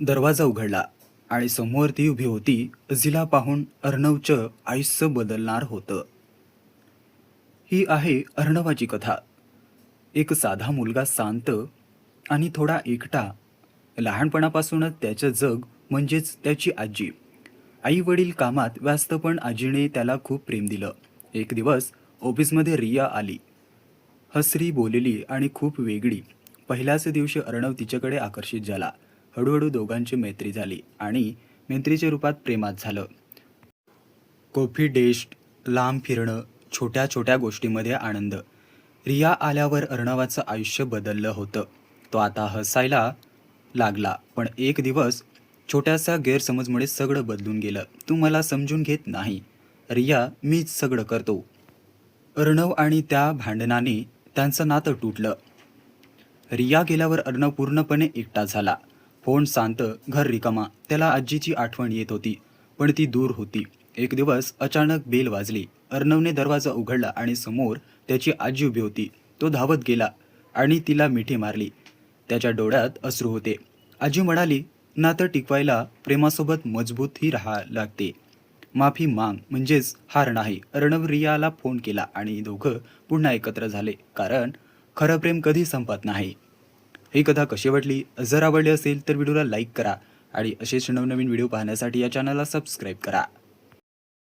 दरवाजा उघडला आणि समोर ती उभी होती जिला पाहून अर्णवचं आयुष्य बदलणार होतं. ही आहे अर्णवाची कथा. एक साधा मुलगा शांत आणि थोडा एकटा. लहानपणापासूनच त्याचं जग म्हणजेच त्याची आजी. आई वडील कामात व्यस्त पण आजीने त्याला खूप प्रेम दिलं. एक दिवस ऑफिसमध्ये रिया आली. हसरी बोलली आणि खूप वेगळी. पहिल्याच दिवशी अर्णव तिच्याकडे आकर्षित झाला. हळूहळू दोघांची मैत्री झाली आणि मैत्रीच्या रूपात प्रेमात झालं. कॉफी डेट, लांब फिरणं, छोट्या छोट्या गोष्टींमध्ये आनंद. रिया आल्यावर अर्णवाचं आयुष्य बदललं होतं. तो आता हसायला लागला. पण एक दिवस छोट्याशा गैरसमजमुळे सगळं बदलून गेलं. तू मला समजून घेत नाही रिया, मीच सगळं करतो. अर्णव आणि त्या भांडणाने त्यांचं नातं तुटलं. रिया गेल्यावर अर्णव पूर्णपणे एकटा झाला. फोन शांत, घर रिकामा. त्याला आजीची आठवण येत होती, पण ती दूर होती. एक दिवस अचानक बेल वाजली. अर्णवने दरवाजा उघडला आणि समोर त्याची आजी उभी होती. तो धावत गेला आणि तिला मिठी मारली. त्याच्या डोळ्यात अश्रू होते. आजी म्हणाली, नातं टिकवायला प्रेमासोबत मजबूतही राहा लागते. माफी माग म्हणजेच हार नाही. अर्णव रियाला फोन केला आणि दोघं पुन्हा एकत्र झाले, कारण खरं प्रेम कधी संपत नाही. ही कथा कशी वाटली? जर आवडली असेल तर व्हिडिओला लाईक करा आणि असेच नवनवीन व्हिडिओ पाहण्यासाठी या चॅनलला सबस्क्राईब करा.